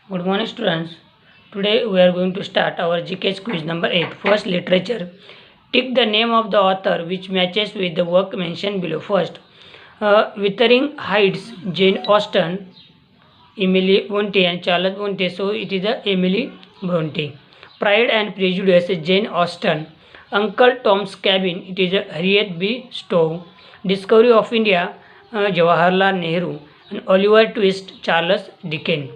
Good morning, students. Today we are going to start our GK quiz number 8. First, literature. Tick the name of the author which matches with the work mentioned below. First, Wuthering Heights, Jane Austen, Emily Bronte, and Charles Bronte. So it is the Emily Bronte. Pride and Prejudice, Jane Austen. Uncle Tom's Cabin, it is Harriet B. Stowe. Discovery of India, Jawaharlal Nehru. And Oliver Twist, Charles Dickens.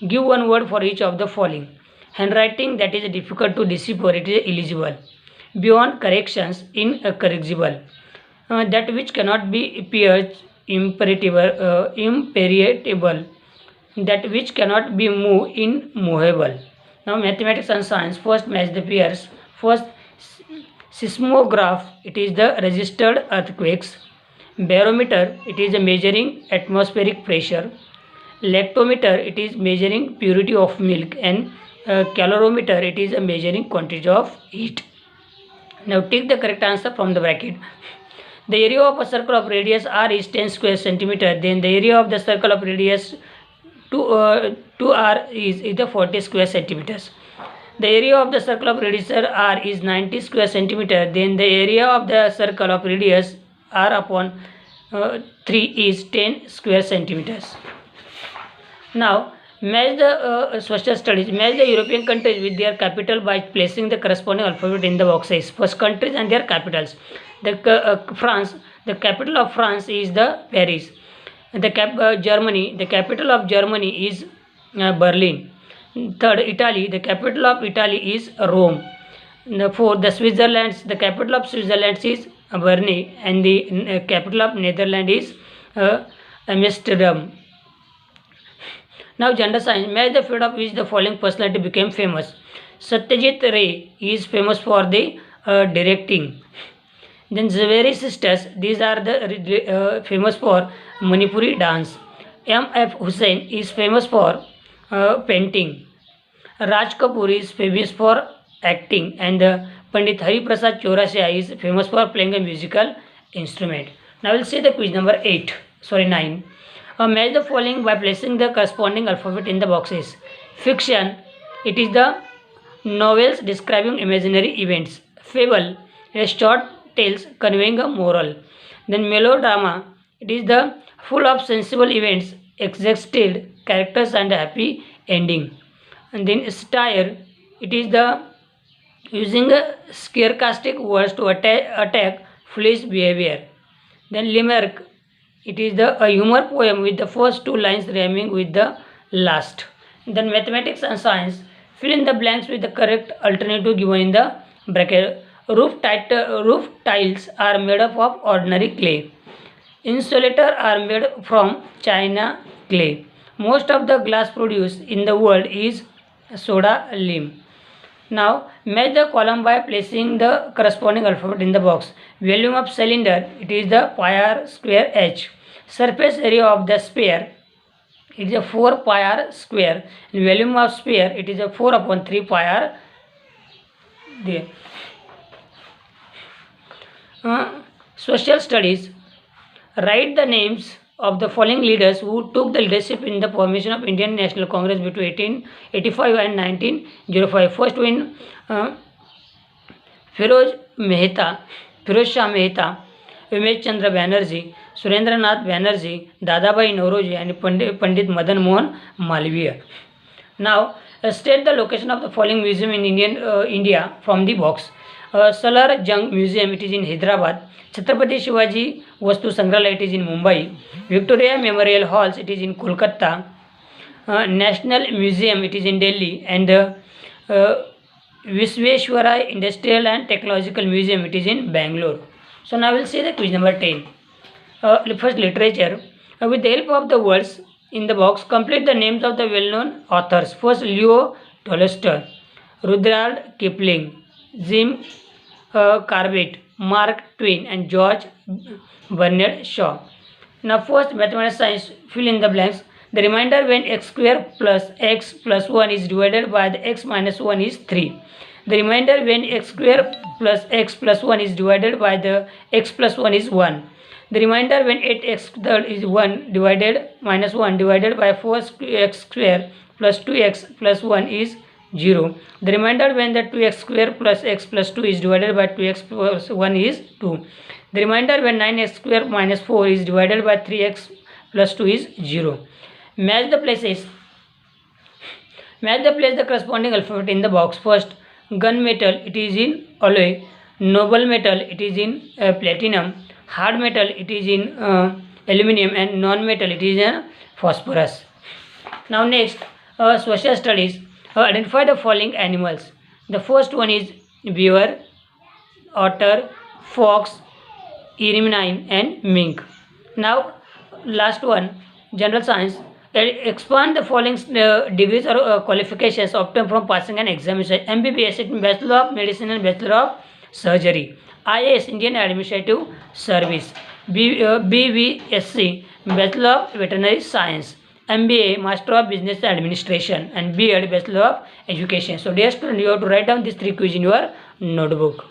Give one word for each of the following. Handwriting that is difficult to decipher, it is illegible. Beyond corrections, incorrigible. That which cannot be pierced, impenetrable. That which cannot be moved, immovable. Now mathematics and science. First, match the pairs. First, seismograph, it is the registered earthquakes. Barometer, it is measuring atmospheric pressure. Lactometer, it is measuring purity of milk. And calorimeter, it is measuring quantity of heat. Now take the correct answer from the bracket. The area of a circle of radius r is 10 square centimeter. Then the area of the circle of radius 2r is the 40 square centimeters. The area of the circle of radius r is 90 square centimeter. Then the area of the circle of radius r upon 3 is 10 square centimeters. Now match the social studies. Match the European countries with their capital by placing the corresponding alphabet in the boxes. First, countries and their capitals. France, the capital of France is the Paris. Germany, the capital of Germany is Berlin. Third, Italy, the capital of Italy is Rome. Fourth, the Switzerland, the capital of Switzerland is Bern, and the capital of Netherlands is Amsterdam. Now gender science. Match the field of which the following personality became famous. Satyajit Ray is famous for the directing. Then Zaveri sisters, these are the famous for Manipuri dance. M.F. Hussain is famous for painting. Raj Kapoor is famous for acting, and Pandit Hari Prasad Chaurasia is famous for playing a musical instrument. Now we'll see the quiz number 9. Match the following by placing the corresponding alphabet in the boxes. Fiction, it is the novels describing imaginary events. Fable, a short tales conveying a moral. Then melodrama, it is the full of sensible events, exhausted characters and happy ending. And then satire, it is the using sarcastic words to attack foolish behavior. Then limerick, it is a humor poem with the first two lines rhyming with the last. Then mathematics and science, fill in the blanks with the correct alternative given in the bracket. Roof tiles are made up of ordinary clay. Insulator are made from China clay. Most of the glass produced in the world is soda lime. Now match the column by placing the corresponding alphabet in the box. Volume of cylinder, it is the pi r square h. Surface area of the sphere, it is a 4 pi r square. And volume of sphere, it is a 4 upon 3 pi r there. Social studies. Write the names of the following leaders who took the leadership in the formation of Indian National Congress between 1885 and 1905. First one, Firoz Shah Mehta, Umesh Chandra Banerjee, Surendranath Banerjee, Dadabhai Naoroji, and Pandit Madan Mohan Malviya. Now state the location of the following museum in India from the box. Salar Jung Museum, it is in Hyderabad. Chhatrapati Shivaji Vastu Sangrahalaya, it is in Mumbai. Victoria Memorial Halls, it is in Kolkata. National Museum, it is in Delhi. And Visvesvaraya Industrial and Technological Museum, it is in Bangalore. So now we'll see the quiz number 10. First, literature. With the help of the words in the box, complete the names of the well-known authors. First, Leo Tolstoy, Rudyard Kipling, Jim Corbett, Mark Twain, and George Bernard Shaw. Now first, mathematics science, fill in the blanks. The remainder when x square plus x plus 1 is divided by the x minus 1 is 3. The remainder when x square plus x plus 1 is divided by the x plus 1 is 1. The remainder when 8x third is 1 divided minus 1 divided by 4x square plus 2x plus 1 is 0. The remainder when the 2x square plus x plus 2 is divided by 2x plus 1 is 2. The remainder when 9x square minus 4 is divided by 3x plus 2 is 0. Match the place the corresponding alphabet in the box. First, gunmetal, it is in alloy. Noble metal, it is in platinum. Hard metal, it is in aluminum, and non-metal, it is in phosphorus. Now next, social studies. Identify the following animals. The first one is beaver, otter, fox, ermine, and mink. Now last one, general science. Expand the following degrees or qualifications obtained from passing an examination. MBBS, Bachelor of Medicine and Bachelor of Surgery. IAS, Indian Administrative Service. BVSC, Bachelor of Veterinary Science. MBA, Master of Business Administration, and B.Ed, Bachelor of Education. So dear student, you have to write down these 3 quiz in your notebook.